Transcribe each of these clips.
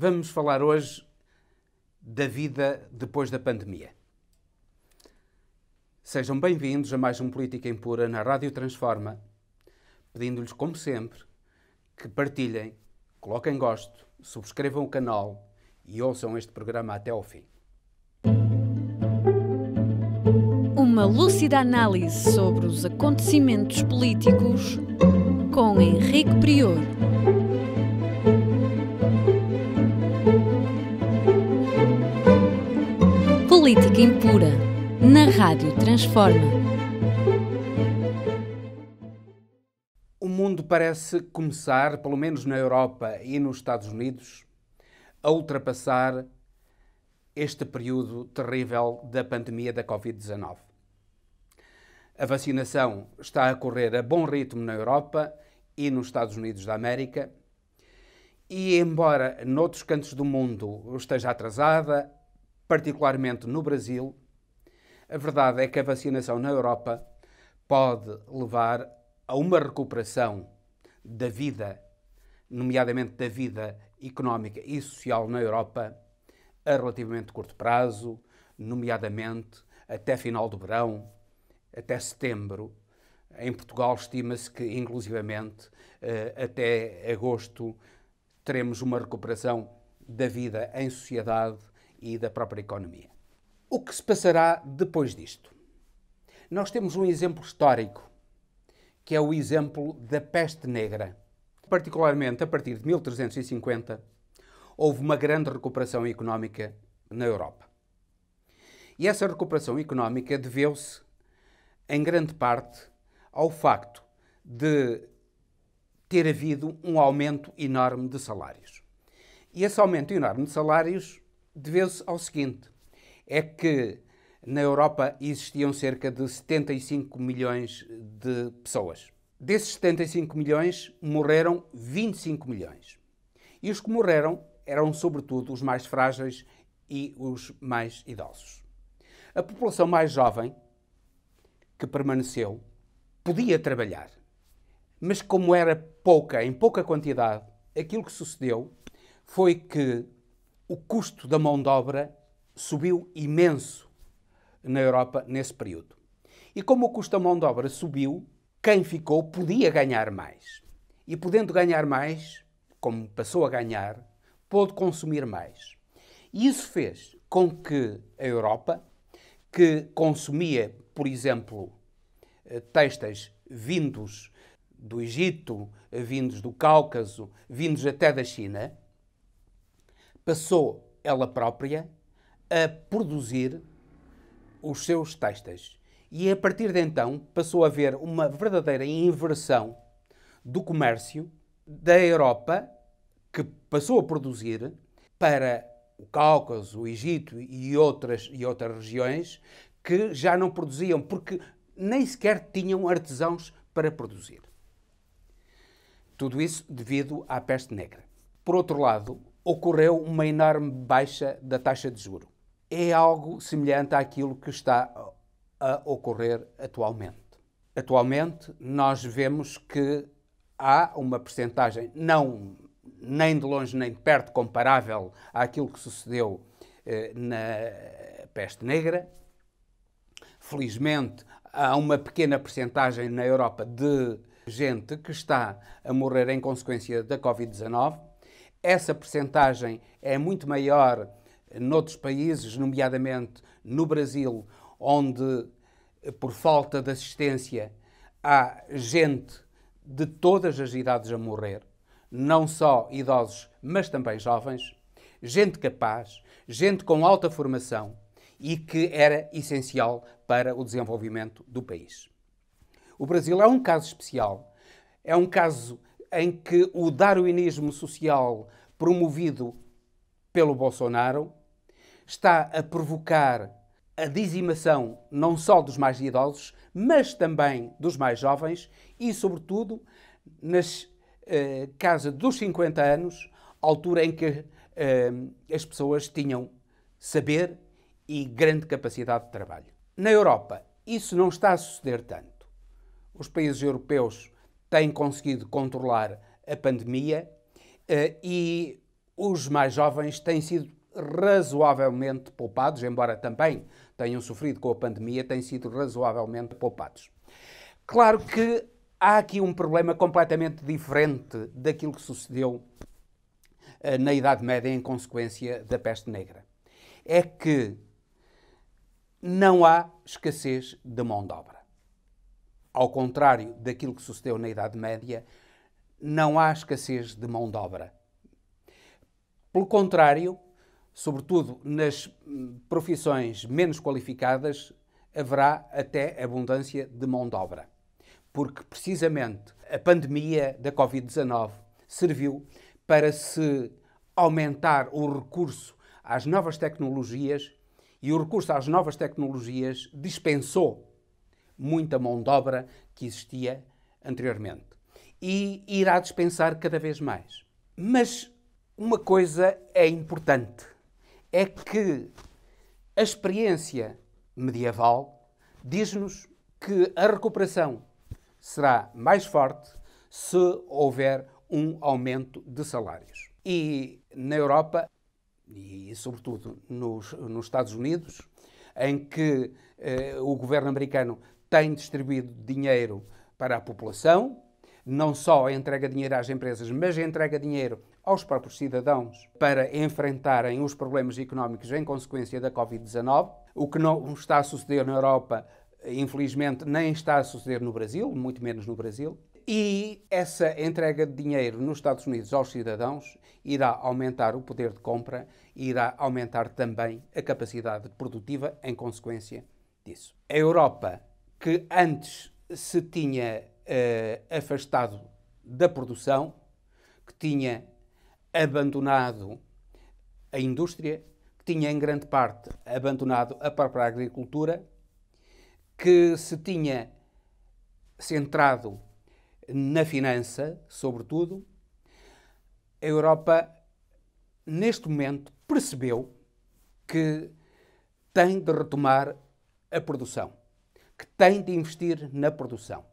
Vamos falar hoje da vida depois da pandemia. Sejam bem-vindos a mais um Política Impura na Rádio Transforma, pedindo-lhes, como sempre, que partilhem, coloquem gosto, subscrevam o canal e ouçam este programa até ao fim. Uma lúcida análise sobre os acontecimentos políticos com Henrique Prior. Política Impura, na Rádio Transforma. O mundo parece começar, pelo menos na Europa e nos Estados Unidos, a ultrapassar este período terrível da pandemia da Covid-19. A vacinação está a correr a bom ritmo na Europa e nos Estados Unidos da América, e embora noutros cantos do mundo esteja atrasada, particularmente no Brasil, a verdade é que a vacinação na Europa pode levar a uma recuperação da vida, nomeadamente da vida económica e social na Europa, a relativamente curto prazo, nomeadamente até final do verão, até setembro. Em Portugal estima-se que, inclusivamente, até agosto teremos uma recuperação da vida em sociedade e da própria economia. O que se passará depois disto? Nós temos um exemplo histórico, que é o exemplo da peste negra. Particularmente a partir de 1350, houve uma grande recuperação económica na Europa. E essa recuperação económica deveu-se, em grande parte, ao facto de ter havido um aumento enorme de salários. E esse aumento enorme de salários deveu-se ao seguinte: é que na Europa existiam cerca de 75 milhões de pessoas. Desses 75 milhões, morreram 25 milhões. E os que morreram eram, sobretudo, os mais frágeis e os mais idosos. A população mais jovem, que permaneceu, podia trabalhar. Mas como era pouca, em pouca quantidade, aquilo que sucedeu foi que o custo da mão de obra subiu imenso na Europa nesse período. E como o custo da mão de obra subiu, quem ficou podia ganhar mais. E podendo ganhar mais, como passou a ganhar, pôde consumir mais. E isso fez com que a Europa, que consumia, por exemplo, têxteis vindos do Egito, vindos do Cáucaso, vindos até da China, passou ela própria a produzir os seus têxteis. E a partir de então passou a haver uma verdadeira inversão do comércio da Europa, que passou a produzir para o Cáucaso, o Egito e outras regiões que já não produziam, porque nem sequer tinham artesãos para produzir. Tudo isso devido à peste negra. Por outro lado, ocorreu uma enorme baixa da taxa de juro. É algo semelhante àquilo que está a ocorrer atualmente. Atualmente, nós vemos que há uma percentagem, não nem de longe nem de perto comparável àquilo que sucedeu na peste negra. Felizmente, há uma pequena percentagem na Europa de gente que está a morrer em consequência da Covid-19. Essa percentagem é muito maior noutros países, nomeadamente no Brasil, onde, por falta de assistência, há gente de todas as idades a morrer, não só idosos, mas também jovens, gente capaz, gente com alta formação e que era essencial para o desenvolvimento do país. O Brasil é um caso especial, é um caso em que o darwinismo social promovido pelo Bolsonaro está a provocar a dizimação não só dos mais idosos, mas também dos mais jovens e, sobretudo, nas casa dos 50 anos, altura em que as pessoas tinham saber e grande capacidade de trabalho. Na Europa, isso não está a suceder tanto. Os países europeus têm conseguido controlar a pandemia e os mais jovens têm sido razoavelmente poupados, embora também tenham sofrido com a pandemia, têm sido razoavelmente poupados. Claro que há aqui um problema completamente diferente daquilo que sucedeu na Idade Média em consequência da peste negra. É que não há escassez de mão de obra. Ao contrário daquilo que sucedeu na Idade Média, não há escassez de mão de obra. Pelo contrário, sobretudo nas profissões menos qualificadas, haverá até abundância de mão de obra. Porque, precisamente, a pandemia da Covid-19 serviu para se aumentar o recurso às novas tecnologias e o recurso às novas tecnologias dispensou muita mão de obra que existia anteriormente. E irá dispensar cada vez mais. Mas uma coisa é importante, é que a experiência medieval diz-nos que a recuperação será mais forte se houver um aumento de salários. E na Europa, e sobretudo nos Estados Unidos, em que o governo americano tem distribuído dinheiro para a população, não só entrega dinheiro às empresas, mas entrega dinheiro aos próprios cidadãos para enfrentarem os problemas económicos em consequência da Covid-19, o que não está a suceder na Europa, infelizmente, nem está a suceder no Brasil, muito menos no Brasil. E essa entrega de dinheiro nos Estados Unidos aos cidadãos irá aumentar o poder de compra e irá aumentar também a capacidade produtiva em consequência disso. A Europa, que antes se tinha afastado da produção, que tinha abandonado a indústria, que tinha em grande parte abandonado a própria agricultura, que se tinha centrado na finança, sobretudo, a Europa, neste momento, percebeu que tem de retomar a produção, que tem de investir na produção.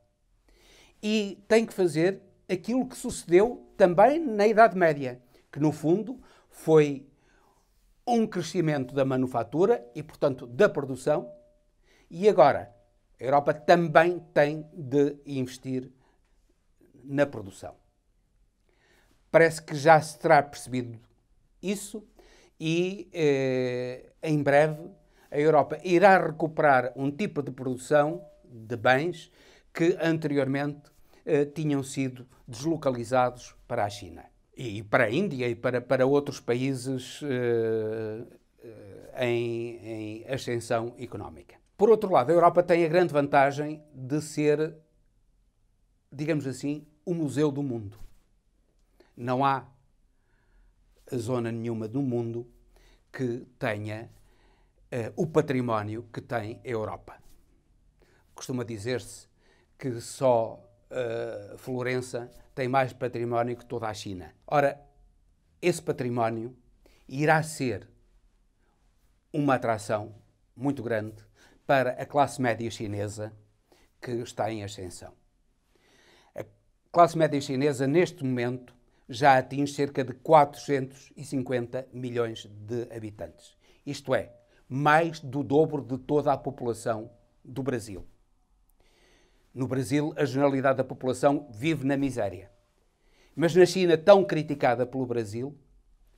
E tem que fazer aquilo que sucedeu também na Idade Média, que, no fundo, foi um crescimento da manufatura e, portanto, da produção. E agora, a Europa também tem de investir na produção. Parece que já se terá percebido isso e, em breve, a Europa irá recuperar um tipo de produção de bens que anteriormente tinham sido deslocalizados para a China e para a Índia e para outros países em ascensão económica. Por outro lado, a Europa tem a grande vantagem de ser, digamos assim, o museu do mundo. Não há zona nenhuma do mundo que tenha o património que tem a Europa. Costuma dizer-se que só Florença tem mais património que toda a China. Ora, esse património irá ser uma atração muito grande para a classe média chinesa que está em ascensão. A classe média chinesa, neste momento, já atinge cerca de 450 milhões de habitantes. Isto é, mais do dobro de toda a população do Brasil. No Brasil, a generalidade da população vive na miséria. Mas na China, tão criticada pelo Brasil,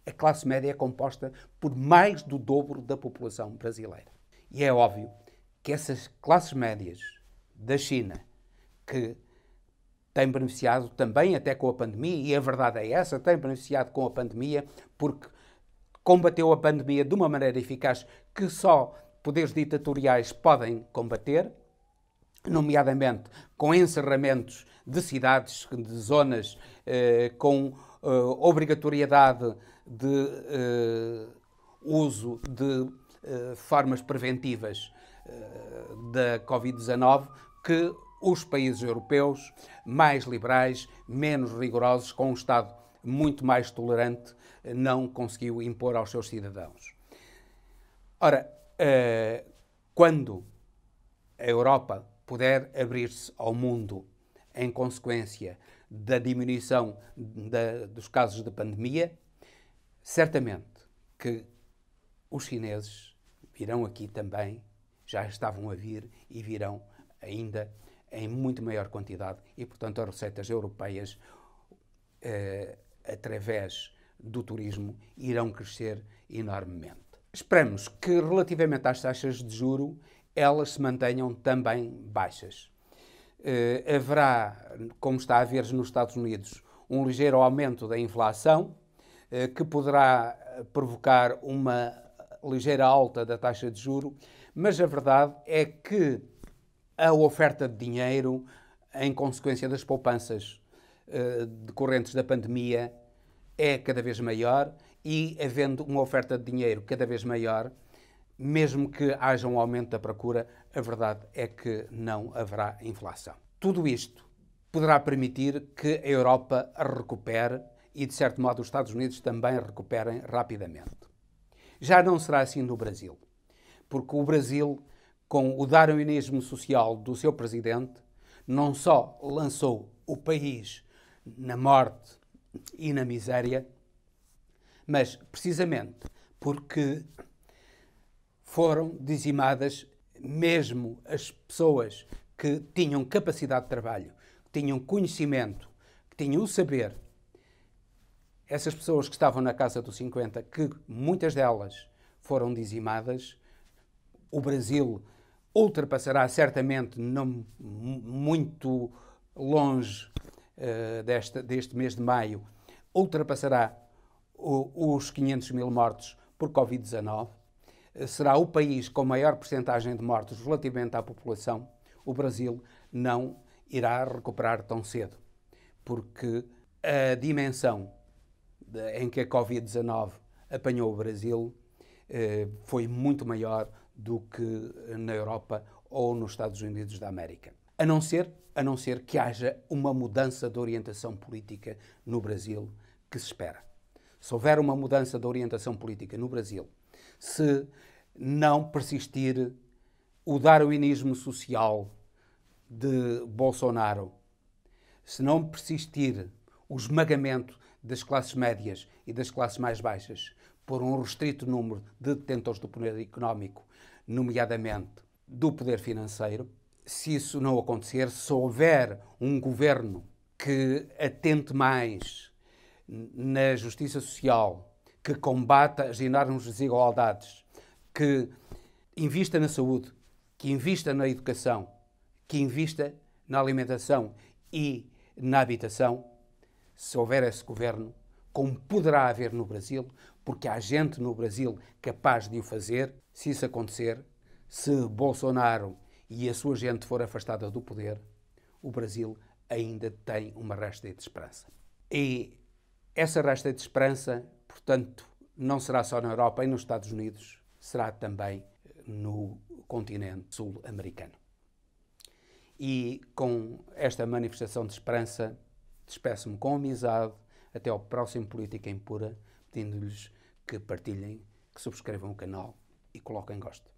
a classe média é composta por mais do dobro da população brasileira. E é óbvio que essas classes médias da China, que têm beneficiado também até com a pandemia, e a verdade é essa, têm beneficiado com a pandemia porque combateu a pandemia de uma maneira eficaz que só poderes ditatoriais podem combater, nomeadamente com encerramentos de cidades, de zonas, com obrigatoriedade de uso de formas preventivas da Covid-19, que os países europeus mais liberais, menos rigorosos, com um Estado muito mais tolerante, não conseguiu impor aos seus cidadãos. Ora, quando a Europa puder abrir-se ao mundo em consequência da diminuição dos casos de pandemia, Certamente que os chineses virão aqui também, já estavam a vir e virão ainda em muito maior quantidade e, portanto, as receitas europeias, através do turismo, irão crescer enormemente. Esperamos que, relativamente às taxas de juro, elas se mantenham também baixas. Haverá, como está a haver nos Estados Unidos, um ligeiro aumento da inflação, que poderá provocar uma ligeira alta da taxa de juro, mas a verdade é que a oferta de dinheiro, em consequência das poupanças decorrentes da pandemia, é cada vez maior e, havendo uma oferta de dinheiro cada vez maior, mesmo que haja um aumento da procura, a verdade é que não haverá inflação. Tudo isto poderá permitir que a Europa recupere e, de certo modo, os Estados Unidos também recuperem rapidamente. Já não será assim no Brasil, porque o Brasil, com o darwinismo social do seu presidente, não só lançou o país na morte e na miséria, mas precisamente porque foram dizimadas mesmo as pessoas que tinham capacidade de trabalho, que tinham conhecimento, que tinham o saber. Essas pessoas que estavam na casa dos 50, que muitas delas foram dizimadas, o Brasil ultrapassará certamente, não muito longe deste mês de maio, ultrapassará os 500 mil mortos por Covid-19. Será o país com maior percentagem de mortos relativamente à população. O Brasil não irá recuperar tão cedo, porque a dimensão em que a Covid-19 apanhou o Brasil foi muito maior do que na Europa ou nos Estados Unidos da América. A não ser que haja uma mudança de orientação política no Brasil que se espera. Se houver uma mudança de orientação política no Brasil, se não persistir o darwinismo social de Bolsonaro, se não persistir o esmagamento das classes médias e das classes mais baixas por um restrito número de detentores do poder económico, nomeadamente do poder financeiro, se isso não acontecer, se houver um governo que atente mais na justiça social, que combata as enormes desigualdades, que invista na saúde, que invista na educação, que invista na alimentação e na habitação, se houver esse governo, como poderá haver no Brasil, porque há gente no Brasil capaz de o fazer, se isso acontecer, se Bolsonaro e a sua gente for afastada do poder, o Brasil ainda tem uma resta de esperança. E essa resta de esperança, portanto, não será só na Europa e nos Estados Unidos, será também no continente sul-americano. E com esta manifestação de esperança, despeço-me com amizade até ao próximo Política Impura, pedindo-lhes que partilhem, que subscrevam o canal e coloquem gosto.